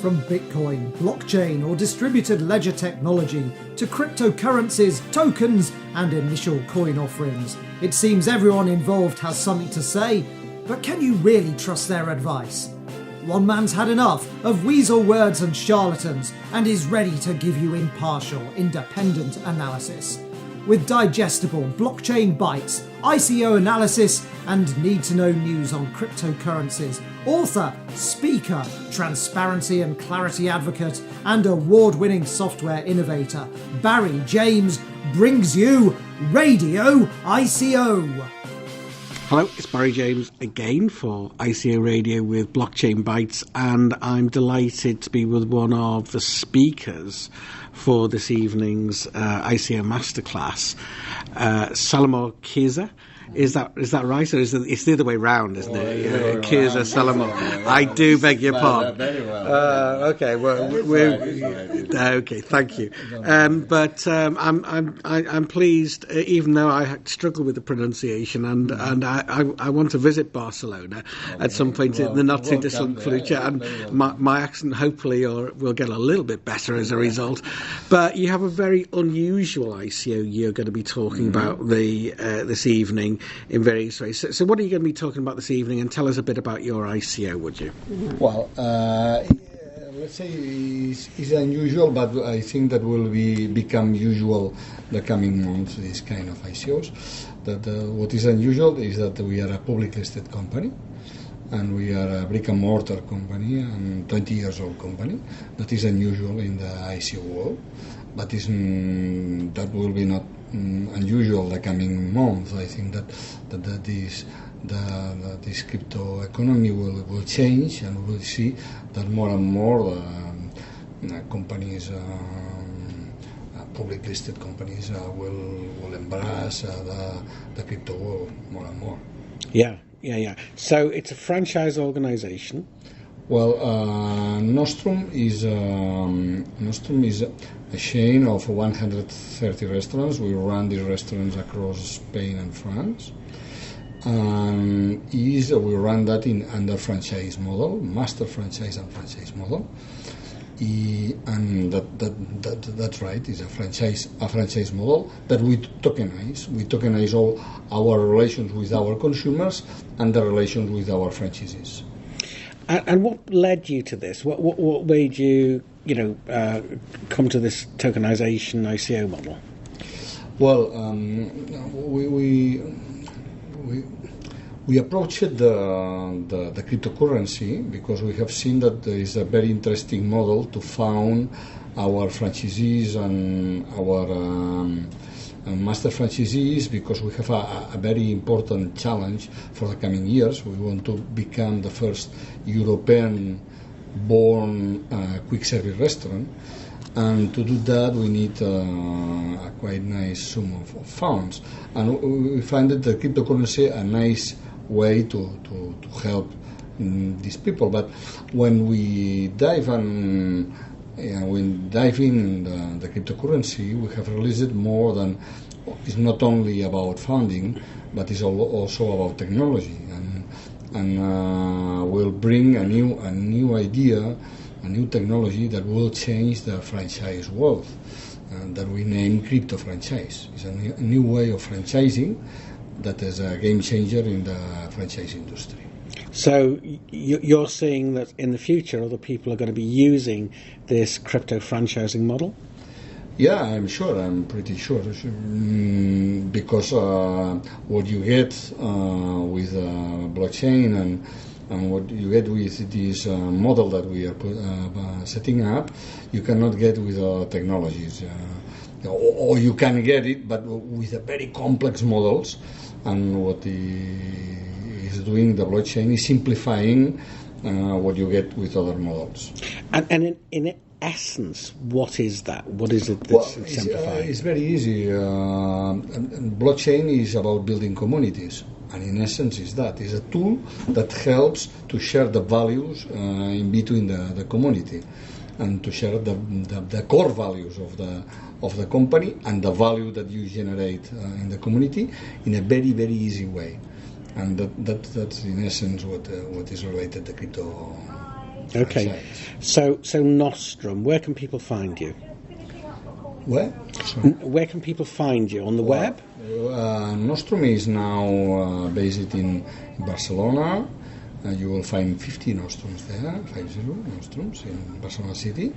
From Bitcoin, blockchain or distributed ledger technology to cryptocurrencies, tokens and initial coin offerings. It seems everyone involved has something to say, but can you really trust their advice? One man's had enough of weasel words and charlatans and is ready to give you impartial, independent analysis. With digestible blockchain bites, ICO analysis and need-to-know news on cryptocurrencies, author, speaker, transparency and clarity advocate and award-winning software innovator Barry James brings you Radio ICO. Hello, it's Barry James again for ICO Radio with Blockchain Bytes, and I'm delighted to be with one of the speakers for this evening's ICO Masterclass, Salomo Quirze. Is that right, or it's the other way round, isn't it? Quirze, Salomo. I do beg your pardon. Very well. Okay, well, okay. Thank you. But I'm pleased, even though I struggle with the pronunciation, and I want to visit Barcelona at some point in the not too distant future, and my accent hopefully will get a little bit better as a result. But you have a very unusual ICO you're going to be talking about this evening in various ways. So what are you going to be talking about this evening? And tell us a bit about your ICO, would you? Well, let's say it's unusual, but I think that will become usual the coming months, this kind of ICOs. What is unusual is that we are a public listed company, and we are a brick and mortar company, and 20 years old company. That is unusual in the ICO world, but that will be not unusual the coming months. I think that this crypto economy will change, and we will see that more and more companies, public listed companies, will embrace the crypto world more and more. Yeah. So it's a franchise organization. Well, Nostrum is a chain of 130 restaurants. We run these restaurants across Spain and France. We run that under franchise model, master franchise and franchise model. And that's right. It's a franchise model that we tokenize. We tokenize all our relations with our consumers and the relations with our franchisees. And what led you to this? What made you, come to this tokenization ICO model? Well, we approached the cryptocurrency because we have seen that there is a very interesting model to found our franchisees and our master franchisees, because we have a very important challenge for the coming years. We want to become the first European-born quick service restaurant, and to do that we need a quite nice sum of funds. And we find that the cryptocurrency a nice way to help these people. But when we dive in the cryptocurrency, we have realized more than it's not only about funding, but it's also about technology, and will bring a new idea, a new technology that will change the franchise world, that we name crypto franchise. It's a new way of franchising that is a game changer in the franchise industry. So you're seeing that in the future other people are going to be using this crypto franchising model? Yeah, I'm pretty sure. Because what you get with blockchain and what you get with this model that we are setting up, you cannot get with technologies. Or you can get it, but with very complex models. And what is doing the blockchain is simplifying what you get with other models. And in essence, what is that? What is it that's simplifying? It's very easy. Blockchain is about building communities, and in essence is that. It's a tool that helps to share the values in between the community, and to share the core values of the company and the value that you generate in the community in a very, very easy way. And that's in essence what is related to crypto Okay. That's So Nostrum, where can people find you? Where? Where can people find you? On the web? Nostrum is now based in Barcelona. You will find 50 Nostrums there, 50 Nostrums in Barcelona city,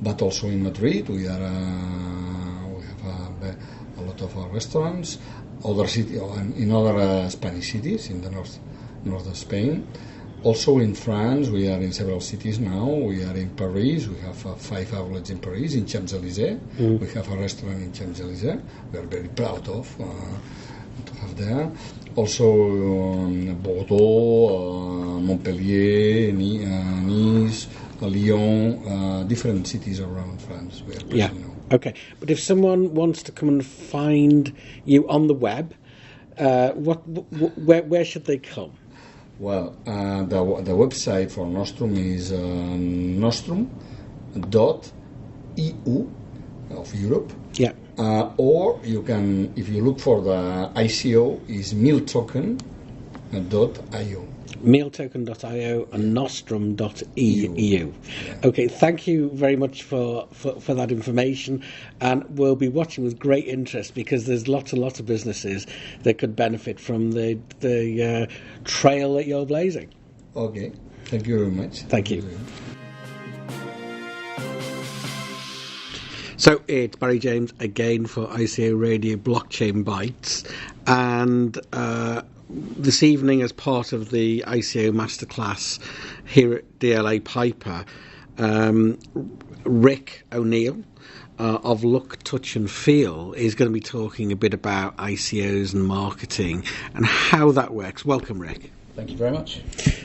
but also in Madrid. We have a lot of restaurants, other city in other Spanish cities in the north of Spain. Also in France, we are in several cities now. We are in Paris. We have 5 outlets in Paris, in Champs-Élysées. We have a restaurant in Champs-Élysées. We are very proud of to have there. Also Bordeaux, Montpellier, Nice, Lyon, different cities around France. We are present now. Okay. But if someone wants to come and find you on the web, where should they come? Well, the website for Nostrum is nostrum.eu of Europe. Yeah. Or you can, if you look for the ICO, is mealtoken.io. Mealtoken.io and nostrum.eu. Yeah. Okay, thank you very much for that information, and we'll be watching with great interest because there's lots of businesses that could benefit from the trail that you're blazing. Okay, thank you very much. Thank you. So it's Barry James again for ICO Radio Blockchain Bytes, and this evening, as part of the ICO Masterclass here at DLA Piper, Rick O'Neill of Look, Touch and Feel is going to be talking a bit about ICOs and marketing and how that works. Welcome, Rick. Thank you very much.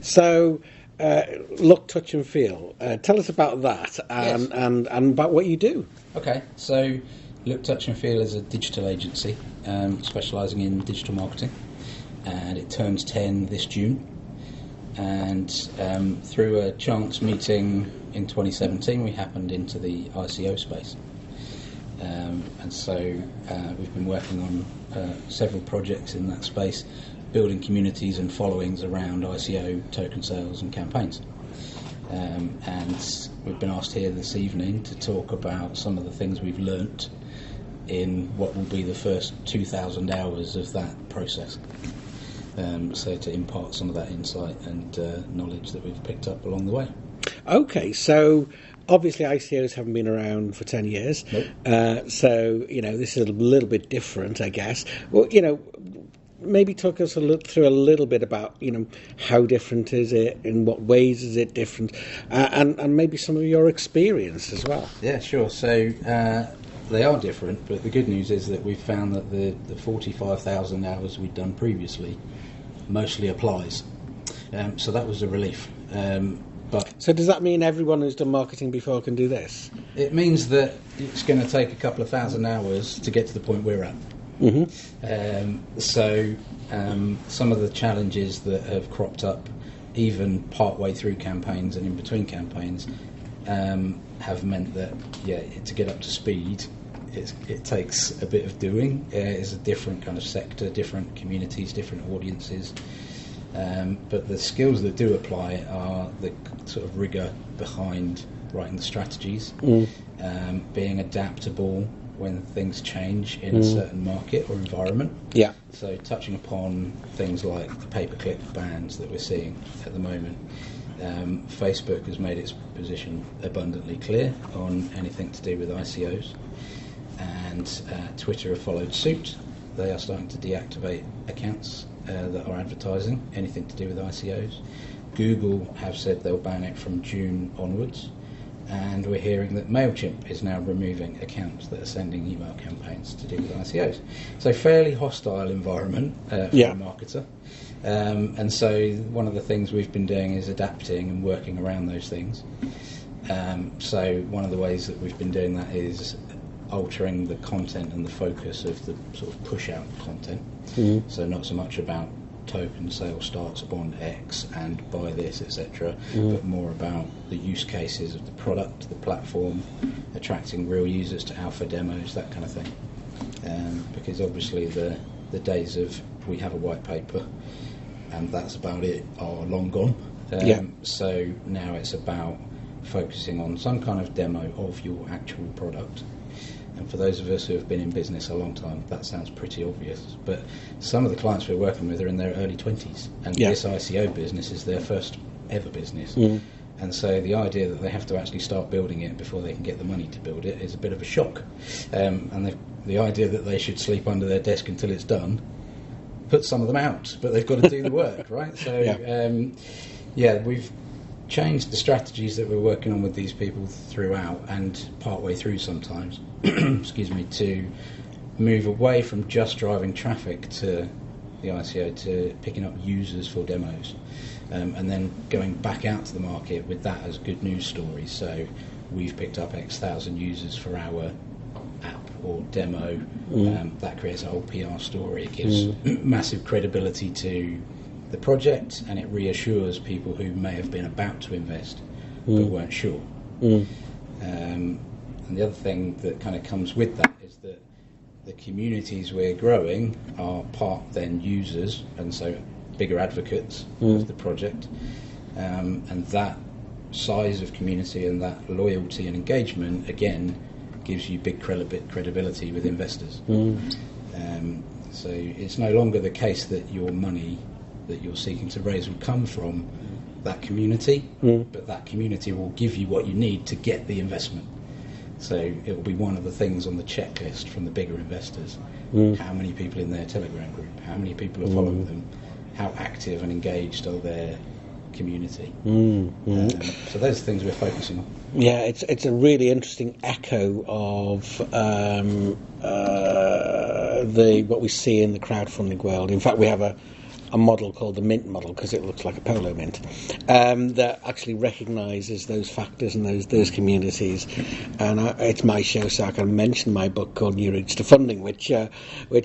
So, Look, Touch and Feel. Tell us about that and about what you do. Okay, so Look, Touch and Feel is a digital agency specialising in digital marketing. And it turns 10 this June. And through a chance meeting in 2017, we happened into the ICO space. And so we've been working on several projects in that space, building communities and followings around ICO token sales and campaigns. And we've been asked here this evening to talk about some of the things we've learnt in what will be the first 2,000 hours of that process. So to impart some of that insight and knowledge that we've picked up along the way. Okay, so obviously ICOs haven't been around for 10 years. Nope. So, this is a little bit different, I guess. Well, maybe talk us through a little bit about, how different is it, in what ways is it different, and maybe some of your experience as well. Yeah, sure. So they are different, but the good news is that we've found that the 45,000 hours we'd done previously mostly applies. So that was a relief. So does that mean everyone who's done marketing before can do this? It means that it's going to take a couple of thousand hours to get to the point we're at. Mm-hmm. Some of the challenges that have cropped up even part-way through campaigns and in between campaigns have meant that, to get up to speed, it takes a bit of doing. It's a different kind of sector, different communities, different audiences. But the skills that do apply are the sort of rigour behind writing the strategies, being adaptable when things change in a certain market or environment. Yeah. So touching upon things like the pay-per-click bans that we're seeing at the moment. Facebook has made its position abundantly clear on anything to do with ICOs, and Twitter have followed suit. They are starting to deactivate accounts that are advertising anything to do with ICOs. Google have said they'll ban it from June onwards, and we're hearing that MailChimp is now removing accounts that are sending email campaigns to do with ICOs. So fairly hostile environment for a marketer. And so one of the things we've been doing is adapting and working around those things. So one of the ways that we've been doing that is altering the content and the focus of the sort of push-out content. Mm-hmm. So not so much about token sale starts on X and buy this, etc., but more about the use cases of the product, the platform, attracting real users to alpha demos, that kind of thing. Because obviously the days of we have a white paper and that's about it are long gone. So now it's about focusing on some kind of demo of your actual product. And for those of us who have been in business a long time, that sounds pretty obvious. But some of the clients we're working with are in their early 20s, and this ICO business is their first ever business. And so the idea that they have to actually start building it before they can get the money to build it is a bit of a shock. And the idea that they should sleep under their desk until it's done puts some of them out, but they've got to do the work, right? So, we've changed the strategies that we're working on with these people throughout and partway through sometimes, excuse me, to move away from just driving traffic to the ICO to picking up users for demos, and then going back out to the market with that as good news stories. So we've picked up X thousand users for our app or demo. That creates a whole PR story. It gives massive credibility to the project, and it reassures people who may have been about to invest but weren't sure. And the other thing that kind of comes with that is that the communities we're growing are part then users, and so bigger advocates of the project, and that size of community and that loyalty and engagement again gives you big credibility with investors. So it's no longer the case that your money that you're seeking to raise will come from that community, but that community will give you what you need to get the investment. So it will be one of the things on the checklist from the bigger investors. How many people in their Telegram group? How many people are following them? How active and engaged are their community? So those are things we're focusing on. Yeah, it's a really interesting echo of what we see in the crowdfunding world. In fact, we have a model called the Mint model, because it looks like a polo mint, that actually recognises those factors and those communities. And it's my show, so I can mention my book called New Routes to Funding, which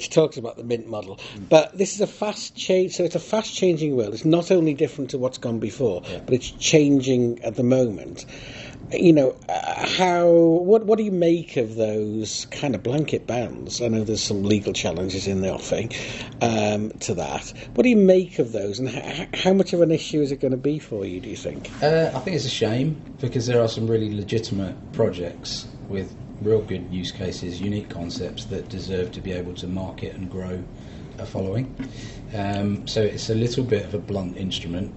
talks about the Mint model. But this is a fast change, so it's a fast changing world. It's not only different to what's gone before, but it's changing at the moment. You know, what do you make of those kind of blanket bans? I know there's some legal challenges in the offing to that. What do you make of those, and how much of an issue is it going to be for you, do you think? I think it's a shame, because there are some really legitimate projects with real good use cases, unique concepts that deserve to be able to market and grow a following. So it's a little bit of a blunt instrument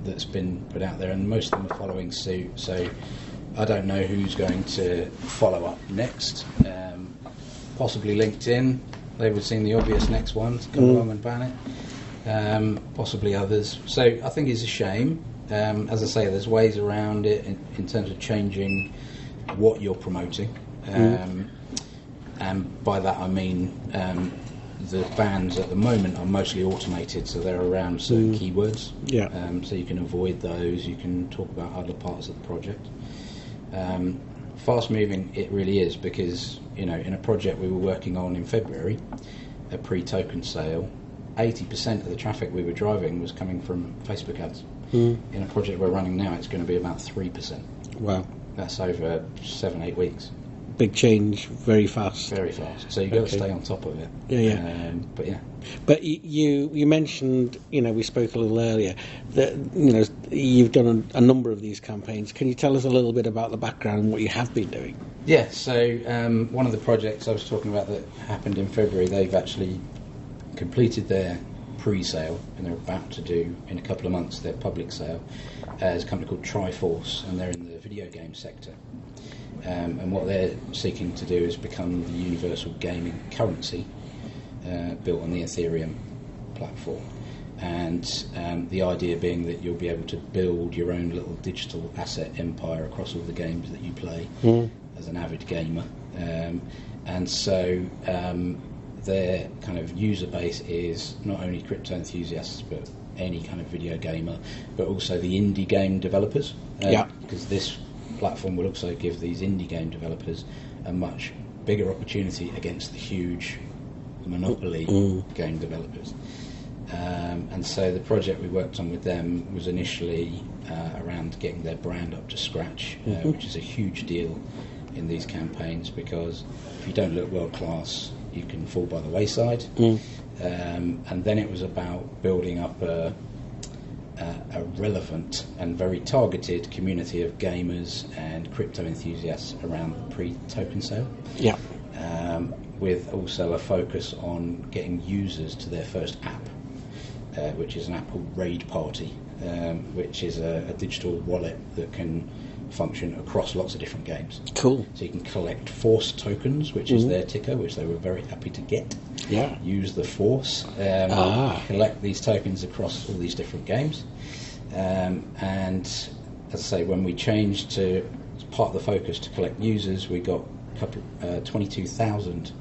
that's been put out there, and most of them are following suit. So I don't know who's going to follow up next. Possibly LinkedIn. They would seem the obvious next one to come along and ban it. Possibly others. So I think it's a shame. As I say, there's ways around it in terms of changing what you're promoting. And by that I mean the bans at the moment are mostly automated, so they're around certain keywords. So you can avoid those, you can talk about other parts of the project. Fast moving it really is, because in a project we were working on in February, a pre-token sale, 80% of the traffic we were driving was coming from Facebook ads. In a project we're running now, it's going to be about 3%. Wow. That's over 7-8 weeks. Big change, very fast. Very fast. So you've got to stay on top of it. But you mentioned, we spoke a little earlier, that you've done a number of these campaigns. Can you tell us a little bit about the background and what you have been doing? Yeah. So one of the projects I was talking about that happened in February, they've actually completed their pre-sale, and they're about to do in a couple of months their public sale. There's a company called Triforce, and they're in the video game sector. And what they're seeking to do is become the universal gaming currency built on the Ethereum platform. And the idea being that you'll be able to build your own little digital asset empire across all the games that you play as an avid gamer. And so their kind of user base is not only crypto enthusiasts, but any kind of video gamer, but also the indie game developers. Because this platform will also give these indie game developers a much bigger opportunity against the huge monopoly game developers. And so the project we worked on with them was initially around getting their brand up to scratch, which is a huge deal in these campaigns, because if you don't look world class, you can fall by the wayside. And then it was about building up a relevant and very targeted community of gamers and crypto enthusiasts around the pre-token sale. Yeah. With also a focus on getting users to their first app, which is an app called Raid Party, which is a digital wallet that can function across lots of different games. Cool. So you can collect Force tokens, which is their ticker, which they were very happy to get. Yeah. Use the Force, collect these tokens across all these different games. And as I say, when we changed to part of the focus to collect users, we got 22,000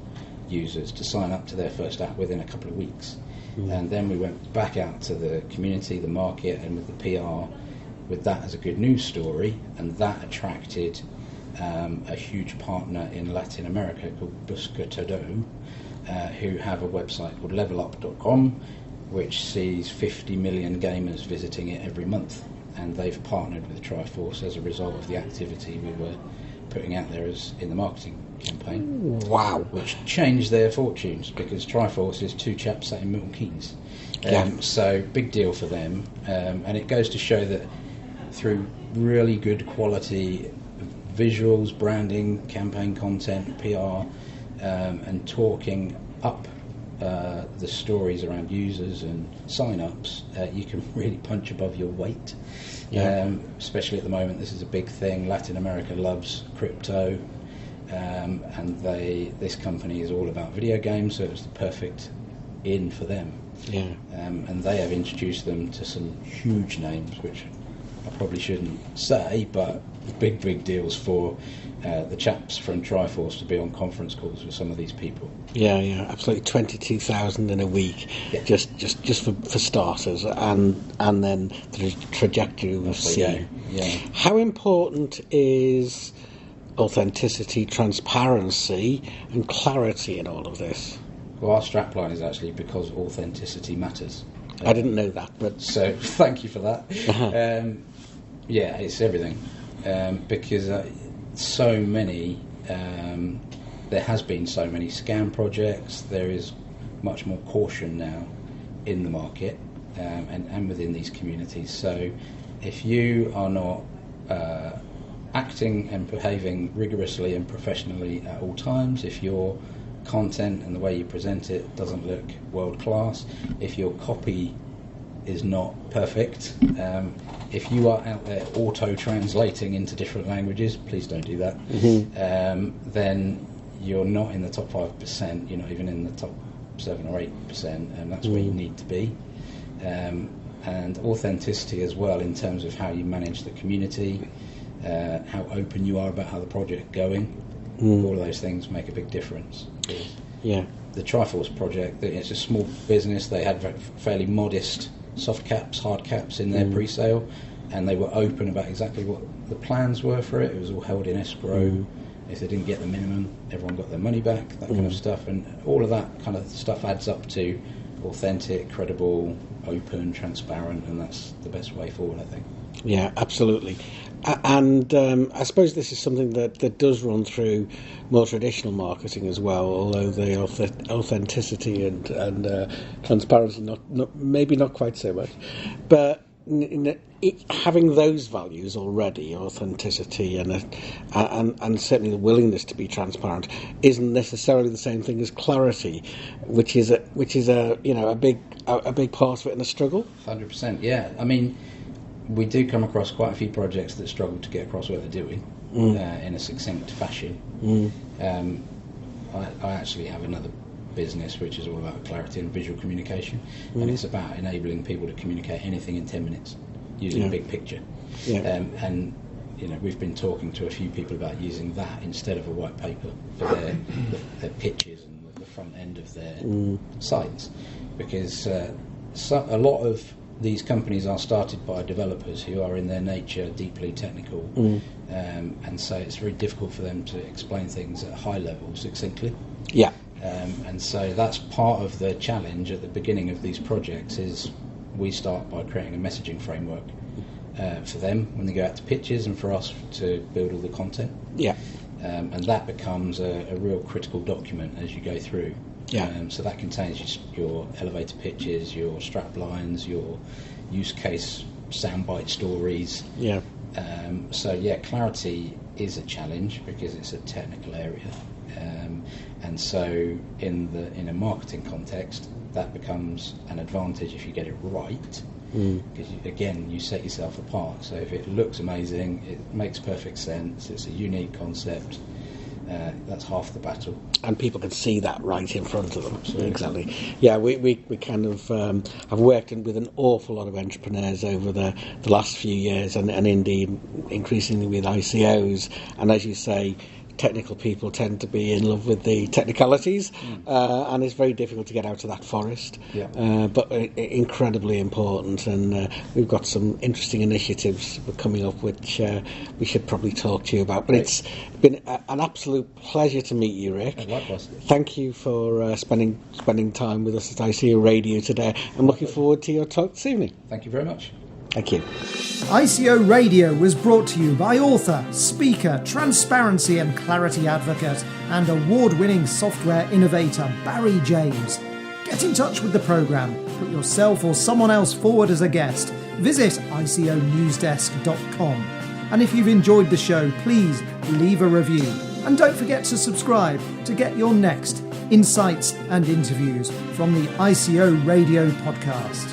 users to sign up to their first app within a couple of weeks. And then we went back out to the community, the market, and with the PR, with that as a good news story, and that attracted a huge partner in Latin America called Busca Todo, who have a website called levelup.com, which sees 50 million gamers visiting it every month. And they've partnered with Triforce as a result of the activity we were putting out there as in the marketing campaign. Wow. Which changed their fortunes, because Triforce is two chaps sat in Milton Keynes. So big deal for them. And it goes to show that through really good quality visuals, branding, campaign content, PR, and talking up the stories around users and sign-ups, you can really punch above your weight. Especially at the moment, this is a big thing. Latin America loves crypto, and this company is all about video games, so it was the perfect in for them. And they have introduced them to some huge names, which I probably shouldn't say, but big deals for the chaps from Triforce to be on conference calls with some of these people. Yeah, absolutely. 22,000 in a week, just for starters, and then the trajectory we've seen. How important is authenticity, transparency, and clarity in all of this? Well, our strapline is actually because authenticity matters. I didn't know that, but so thank you for that. It's everything, because so many. There has been so many scam projects. There is much more caution now in the market and within these communities. So if you are not acting and behaving rigorously and professionally at all times, if your content and the way you present it doesn't look world class, if your copy is not perfect, if you are out there auto-translating into different languages, please don't do that, then you're not in the top 5%, you're not even in the top 7 or 8%, and that's where you need to be. And authenticity as well, in terms of how you manage the community, how open you are about how the project is going, all of those things make a big difference. The Triforce project, it's a small business. They had fairly modest soft caps, hard caps in their pre-sale, and they were open about exactly what the plans were for it. It was all held in escrow. If they didn't get the minimum, everyone got their money back, that kind of stuff. And all of that kind of stuff adds up to authentic, credible, open, transparent, and that's the best way forward, I think. Yeah, absolutely. And I suppose this is something that does run through more traditional marketing as well, although the authenticity and transparency maybe not quite so much. But having those values already, authenticity and certainly the willingness to be transparent, isn't necessarily the same thing as clarity, which is a big part of it and a struggle. 100%, yeah. I mean, we do come across quite a few projects that struggle to get across what they're doing in a succinct fashion. I actually have another business which is all about clarity and visual communication, and it's about enabling people to communicate anything in 10 minutes using a big picture. And we've been talking to a few people about using that instead of a white paper for their pitches and the front end of their sites, because a lot of these companies are started by developers who are in their nature deeply technical, and so it's very difficult for them to explain things at a high level succinctly. And so that's part of the challenge at the beginning of these projects. Is we start by creating a messaging framework for them when they go out to pitches, and for us to build all the content. And that becomes a real critical document as you go through. So that contains your elevator pitches, your strap lines, your use case soundbite stories. Yeah. So clarity is a challenge because it's a technical area, and so in a marketing context, that becomes an advantage if you get it right. Because again, you set yourself apart. So if it looks amazing, it makes perfect sense, it's a unique concept, that's half the battle. And people can see that right in front of them. Absolutely. Exactly. Yeah, we kind of have worked with an awful lot of entrepreneurs over the last few years, and indeed increasingly with ICOs. And as you say, technical people tend to be in love with the technicalities, and it's very difficult to get out of that forest. But incredibly important, and we've got some interesting initiatives coming up which we should probably talk to you about. But it's been an absolute pleasure to meet you, Rick. Likewise. Thank you for spending time with us at ICO Radio today. I'm looking forward to your talk this evening. Thank you very much. Thank you. ICO Radio was brought to you by author, speaker, transparency and clarity advocate, and award-winning software innovator Barry James. Get in touch with the programme, put yourself or someone else forward as a guest. Visit iconewsdesk.com. And if you've enjoyed the show, please leave a review. And don't forget to subscribe to get your next insights and interviews from the ICO Radio podcast.